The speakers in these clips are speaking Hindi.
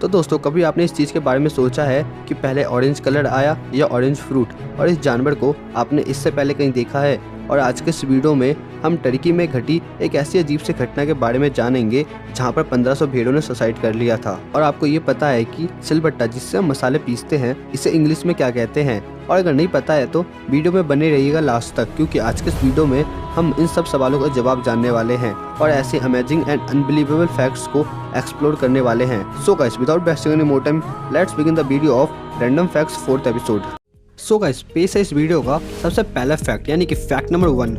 तो दोस्तों कभी आपने इस चीज़ के बारे में सोचा है कि पहले ऑरेंज कलर आया या ऑरेंज फ्रूट, और इस जानवर को आपने इससे पहले कहीं देखा है? और आज के इस वीडियो में हम टर्की में घटी एक ऐसी अजीब सी घटना के बारे में जानेंगे जहां पर 1500 भेड़ों ने सुसाइड कर लिया था। और आपको ये पता है कि सिलबट्टा जिससे हम मसाले पीसते हैं इसे इंग्लिश में क्या कहते हैं? और अगर नहीं पता है तो वीडियो में बने रहिएगा लास्ट तक, क्योंकि आज के इस वीडियो में हम इन सब सवालों का जवाब जानने वाले हैं और ऐसे अमेजिंग एंड अनबिलीवेबल फैक्ट्स को एक्सप्लोर करने वाले हैं। So guys, without wasting any more time, let's begin the video of random facts 4th episode. So guys, पेश है इस वीडियो का सबसे पहला फैक्ट, यानी कि फैक्ट नंबर 1।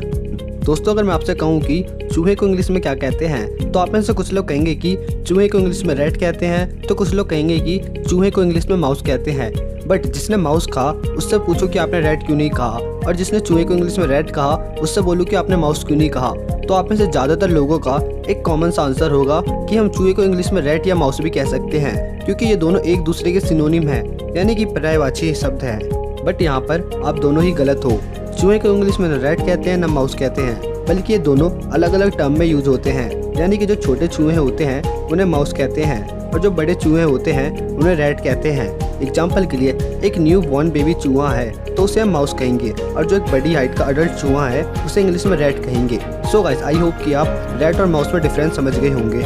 दोस्तों अगर मैं आपसे कहूँ कि चूहे को इंग्लिश में क्या कहते हैं, तो आप में से कुछ लोग कहेंगे कि चूहे को इंग्लिश में रैट कहते हैं, तो कुछ लोग कहेंगे कि चूहे को इंग्लिश में माउस कहते हैं। बट जिसने माउस कहा उससे पूछो कि आपने रैट क्यों नहीं कहा, और जिसने चूहे को इंग्लिश में रैट कहा उससे बोलो कि आपने माउस क्यों नहीं कहा। तो आप में से ज़्यादातर लोगों का एक कॉमन सा आंसर होगा कि हम चूहे को इंग्लिश में रैट या माउस भी कह सकते हैं, क्योंकि ये दोनों एक दूसरे के सिनोनिम हैं, यानी कि पर्यायवाची शब्द हैं। बट यहाँ पर आप दोनों ही गलत हो। चूहे को इंग्लिश में न रैट कहते हैं न माउस कहते हैं, बल्कि ये दोनों अलग अलग टर्म में यूज होते हैं। यानी कि जो छोटे चूहे होते हैं उन्हें माउस कहते हैं और जो बड़े चूहे होते हैं उन्हें रैट कहते हैं। एग्जाम्पल के लिए एक न्यू बॉर्न बेबी चूहा है तो उसे हम माउस कहेंगे, और जो एक बड़ी हाइट का अडल्ट चूहा है उसे इंग्लिश में रैट कहेंगे। सो गाइस, आई होप कि आप रैट और माउस में डिफरेंस समझ गए होंगे।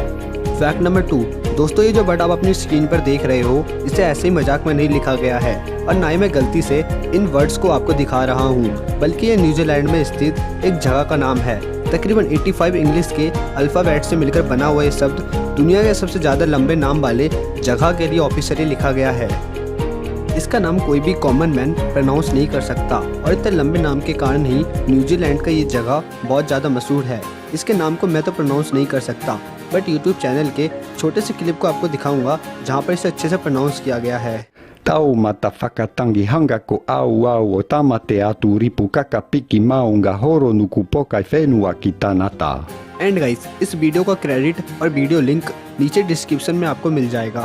Fact number 2। दोस्तों ये जो वर्ड आप अपनी स्क्रीन पर देख रहे हो इसे ऐसे ही मजाक में नहीं लिखा गया है, और ना ही मैं गलती से इन वर्ड्स को आपको दिखा रहा हूँ, बल्कि ये न्यूजीलैंड में स्थित एक जगह का नाम है। तकरीबन 85 इंग्लिश के अल्फ़ाबेट से मिलकर बना हुआ ये शब्द दुनिया के सबसे ज़्यादा लंबे नाम वाले जगह के लिए ऑफिशियली लिखा गया है। इसका नाम कोई भी कॉमन मैन प्रोनाउंस नहीं कर सकता, और इतने लंबे नाम के कारण ही न्यूजीलैंड का ये जगह बहुत ज़्यादा मशहूर है। इसके नाम को मैं तो प्रोनाउंस नहीं कर सकता, बट यूट्यूब चैनल के छोटे से क्लिप को आपको दिखाऊंगा जहाँ पर इसे अच्छे से प्रोनाउंस किया गया है। Tau mata whakatangi hanga ko au o tamate atu ripu kaka piki maunga horo nuku pokai whenua ki tanata। And guys, इस वीडियो का क्रेडिट और वीडियो लिंक नीचे डिस्क्रिप्शन में आपको मिल जाएगा।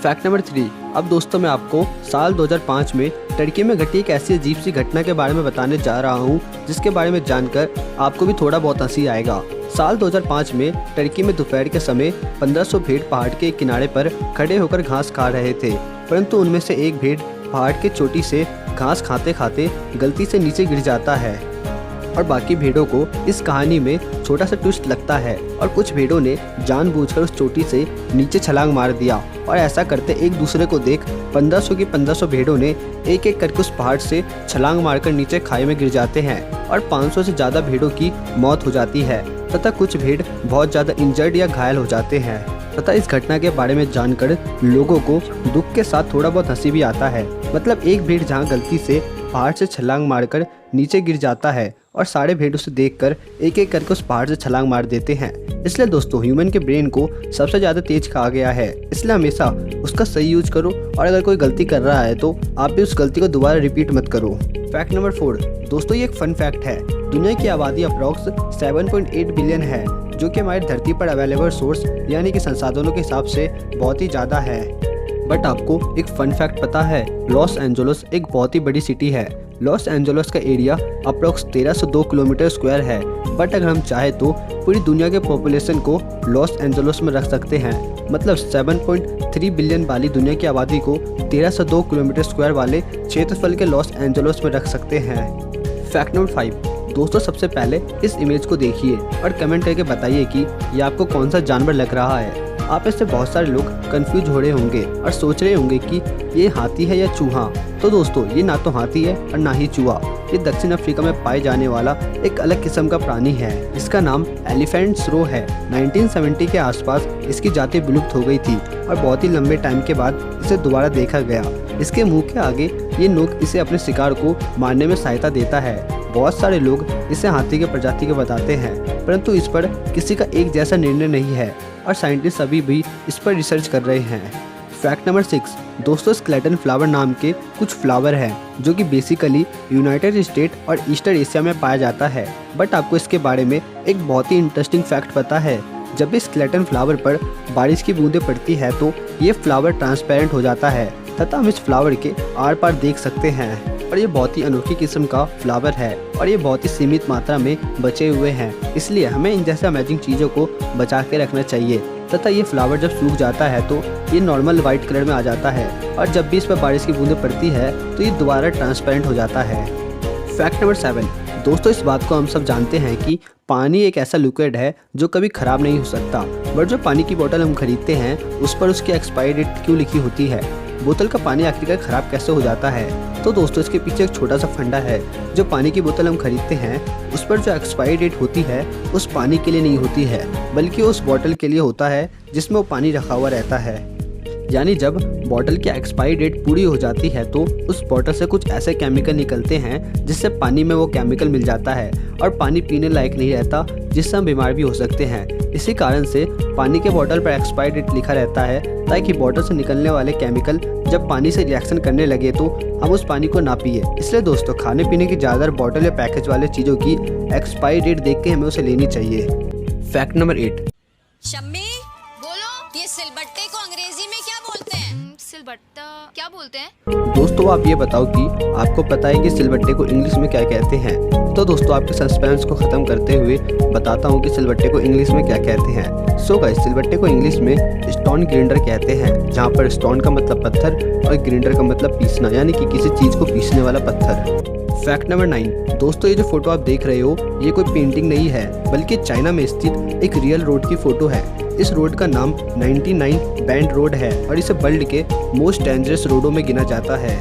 Fact number 3। अब दोस्तों मैं आपको साल 2005 में टर्की में घटी एक ऐसी अजीब सी घटना के बारे में बताने जा रहा हूँ जिसके बारे में जानकर आपको भी थोड़ा बहुत हंसी आएगा। साल 2005 में टर्की में दोपहर के समय 1500 भेड़ पहाड़ के किनारे पर खड़े होकर घास खा रहे थे, परंतु उनमें से एक भेड़ पहाड़ के चोटी से घास खाते खाते गलती से नीचे गिर जाता है, और बाकी भेड़ों को इस कहानी में छोटा सा ट्विस्ट लगता है, और कुछ भेड़ों ने जानबूझकर उस चोटी से नीचे छलांग मार दिया, और ऐसा करते एक दूसरे को देख 1500 की 1500 भेड़ों ने एक एक करके उस पहाड़ से छलांग मारकर नीचे खाई में गिर जाते हैं, और 500 से ज़्यादा भेड़ों की मौत हो जाती है तथा कुछ भेड़ बहुत ज़्यादा इंजर्ड या घायल हो जाते हैं। तथा इस घटना के बारे में जानकर लोगों को दुख के साथ थोड़ा बहुत हंसी भी आता है। मतलब एक भेड़ जहाँ गलती से पहाड़ से छलांग मारकर नीचे गिर जाता है और सारे भेड़ उसे देखकर एक एक करके उस पहाड़ से छलांग मार देते हैं। इसलिए दोस्तों ह्यूमन के ब्रेन को सबसे ज़्यादा तेज कहा गया है, इसलिए हमेशा उसका सही यूज करो, और अगर कोई गलती कर रहा है तो आप भी उस गलती को दोबारा रिपीट मत करो। Fact number 4। दोस्तों ये एक फन फैक्ट है। दुनिया की आबादी अप्रॉक्स 7.8 बिलियन है, जो कि हमारी धरती पर अवेलेबल सोर्स यानी कि संसाधनों के हिसाब से बहुत ही ज़्यादा है। बट आपको एक फन फैक्ट पता है, लॉस एंजल्स एक बहुत ही बड़ी सिटी है। लॉस एंजल्स का एरिया अप्रॉक्स 1302 किलोमीटर स्क्वायर है, बट अगर हम चाहे तो पूरी दुनिया के पॉपुलेशन को लॉस एंजल्स में रख सकते हैं। मतलब 7.3 बिलियन वाली दुनिया की आबादी को 1302 किलोमीटर स्क्वायर वाले क्षेत्रफल के लॉस एंजल्स में रख सकते हैं। Fact number 5। दोस्तों सबसे पहले इस इमेज को देखिए और कमेंट करके बताइए कि ये आपको कौन सा जानवर लग रहा है। आप इससे बहुत सारे लोग कंफ्यूज हो रहे होंगे और सोच रहे होंगे कि ये हाथी है या चूहा। तो दोस्तों ये ना तो हाथी है और ना ही चूहा, ये दक्षिण अफ्रीका में पाए जाने वाला एक अलग किस्म का प्राणी है। इसका नाम एलिफेंट स्रो है। 1970 के आसपास इसकी जाति विलुप्त हो गई थी, और बहुत ही लंबे टाइम के बाद इसे दोबारा देखा गया। इसके मुंह के आगे ये नोक इसे अपने शिकार को मारने में सहायता देता है। बहुत सारे लोग इसे हाथी के प्रजाति के बताते हैं, परंतु इस पर किसी का एक जैसा निर्णय नहीं है, और साइंटिस्ट अभी भी इस पर रिसर्च कर रहे हैं। Fact number 6। दोस्तों स्केलेटन फ्लावर नाम के कुछ फ्लावर हैं जो कि बेसिकली यूनाइटेड स्टेट और ईस्टर्न एशिया में पाया जाता है। बट आपको इसके बारे में एक बहुत ही इंटरेस्टिंग फैक्ट पता है, जब भी स्केलेटन फ्लावर पर बारिश की बूंदें पड़ती है तो ये फ्लावर ट्रांसपेरेंट हो जाता है, तथा हम इस फ्लावर के आर पार देख सकते हैं। और ये बहुत ही अनोखी किस्म का फ्लावर है, और ये बहुत ही सीमित मात्रा में बचे हुए हैं, इसलिए हमें इन जैसे अमेजिंग चीज़ों को बचा के रखना चाहिए। तथा ये फ्लावर जब सूख जाता है तो ये नॉर्मल वाइट कलर में आ जाता है और जब भी इस पर बारिश की बूंदें पड़ती है तो ये दोबारा ट्रांसपेरेंट हो जाता है। फैक्ट नंबर 7, दोस्तों इस बात को हम सब जानते हैं कि पानी एक ऐसा लिक्विड है जो कभी ख़राब नहीं हो सकता, बट जो पानी की बोतल हम खरीदते हैं उस पर उसकी एक्सपायरी डेट क्यों लिखी होती है? बोतल का पानी आखिरकार ख़राब कैसे हो जाता है? तो दोस्तों इसके पीछे एक छोटा सा फंडा है। जो पानी की बोतल हम खरीदते हैं उस पर जो एक्सपायरी डेट होती है उस पानी के लिए नहीं होती है, बल्कि उस बोतल के लिए होता है जिसमें वो पानी रखा हुआ रहता है। यानी जब बॉटल की एक्सपायरी डेट पूरी हो जाती है तो उस बॉटल से कुछ ऐसे केमिकल निकलते हैं जिससे पानी में वो केमिकल मिल जाता है और पानी पीने लायक नहीं रहता, जिससे हम बीमार भी हो सकते हैं। इसी कारण से पानी के बॉटल पर एक्सपायरी डेट लिखा रहता है ताकि बॉटल से निकलने वाले केमिकल जब पानी से रिएक्शन करने लगे तो हम उस पानी को ना पिए। इसलिए दोस्तों खाने पीने की ज़्यादातर बॉटल या पैकेज वाले चीज़ों की एक्सपायरी डेट देख के हमें उसे लेनी चाहिए। फैक्ट नंबर 8, शम्मी बोलो, ये सिलबट्टे को अंग्रेजी में क्या बोलते हैं? सिलबट्टा क्या बोलते हैं? दोस्तों आप ये बताओ कि आपको पता है कि सिलबट्टे को इंग्लिश में क्या कहते हैं? तो दोस्तों आपके सस्पेंस को ख़त्म करते हुए बताता हूँ कि सिलबट्टे को इंग्लिश में क्या कहते हैं। सो गाइस, सिलबट्टे को इंग्लिश में स्टोन ग्राइंडर कहते हैं, जहाँ पर स्टोन का मतलब पत्थर और ग्राइंडर का मतलब पीसना, यानी कि किसी चीज़ को पीसने वाला पत्थर। फैक्ट नंबर 9, दोस्तों ये जो फोटो आप देख रहे हो ये कोई पेंटिंग नहीं है, बल्कि चाइना में स्थित एक रियल रोड की फोटो है। इस रोड का नाम 99 बैंड रोड है और इसे वर्ल्ड के मोस्ट डेंजरस रोडों में गिना जाता है।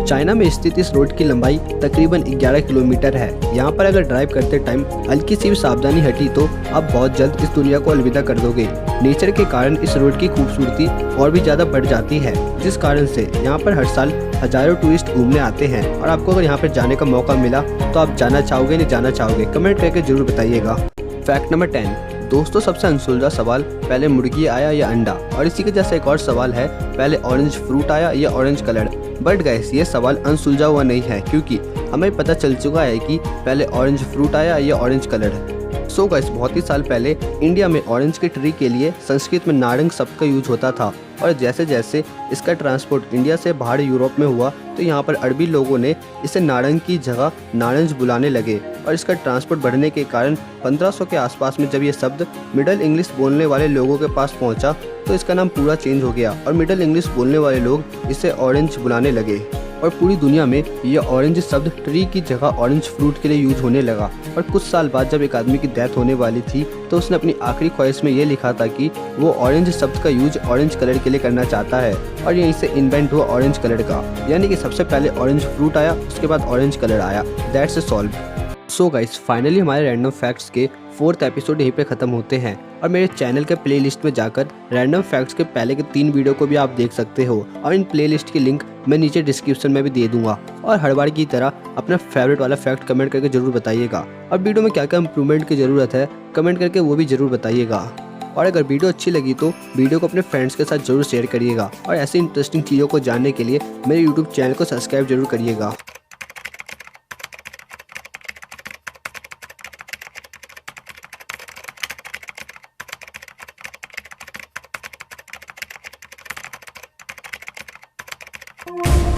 चाइना में स्थित इस रोड की लंबाई तकरीबन 11 किलोमीटर है। यहाँ पर अगर ड्राइव करते टाइम हल्की सी भी सावधानी हटी तो आप बहुत जल्द इस दुनिया को अलविदा कर दोगे। नेचर के कारण इस रोड की खूबसूरती और भी ज़्यादा बढ़ जाती है, जिस कारण से यहाँ पर हर साल हजारों टूरिस्ट घूमने आते हैं। और आपको अगर यहाँ पर जाने का मौका मिला तो आप जाना चाहोगे नहीं जाना चाहोगे, कमेंट करके जरूर बताइएगा। फैक्ट नंबर 10, दोस्तों सबसे अनसुलझा सवाल, पहले मुर्गी आया या अंडा? और इसी के जैसा एक और सवाल है, पहले ऑरेंज फ्रूट आया या ऑरेंज कलर? बट गाइस ये सवाल अनसुलझा हुआ नहीं है, क्योंकि हमें पता चल चुका है कि पहले ऑरेंज फ्रूट आया या ऑरेंज कलर। सो गाइस बहुत ही साल पहले इंडिया में ऑरेंज के ट्री के लिए संस्कृत में नारंग शब्द का यूज होता था, और जैसे जैसे इसका ट्रांसपोर्ट इंडिया से बाहर यूरोप में हुआ तो यहाँ पर अरबी लोगों ने इसे नारंग की जगह नारंज बुलाने लगे। और इसका ट्रांसपोर्ट बढ़ने के कारण 1500 के आसपास में जब ये शब्द मिडल इंग्लिश बोलने वाले लोगों के पास पहुँचा तो इसका नाम पूरा चेंज हो गया और मिडल इंग्लिश बोलने वाले लोग इसे ऑरेंज बुलाने लगे। और पूरी दुनिया में यह ऑरेंज शब्द ट्री की जगह ऑरेंज फ्रूट के लिए यूज होने लगा। और कुछ साल बाद जब एक आदमी की डेथ होने वाली थी तो उसने अपनी आखिरी ख्वाहिश में ये लिखा था कि वो ऑरेंज शब्द का यूज ऑरेंज कलर के लिए करना चाहता है, और यहीं से इन्वेंट हुआ ऑरेंज कलर का। यानी कि सबसे पहले ऑरेंज फ्रूट आया, उसके बाद ऑरेंज कलर आया। That's solve. So guys finally हमारे रैंडम फैक्ट्स के 4th एपिसोड यहीं पे ख़त्म होते हैं, और मेरे चैनल के प्लेलिस्ट में जाकर रैंडम फैक्ट्स के पहले के 3 वीडियो को भी आप देख सकते हो, और इन प्लेलिस्ट की लिंक मैं नीचे डिस्क्रिप्शन में भी दे दूंगा। और हर बार की तरह अपना फेवरेट वाला फैक्ट कमेंट करके जरूर बताइएगा, और वीडियो में क्या क्या इंप्रूवमेंट की ज़रूरत है कमेंट करके वो भी ज़रूर बताइएगा। और अगर वीडियो अच्छी लगी तो वीडियो को अपने फ्रेंड्स के साथ जरूर शेयर करिएगा, और ऐसी इंटरेस्टिंग चीज़ों को जानने के लिए मेरे यूट्यूब चैनल को सब्सक्राइब जरूर करिएगा। you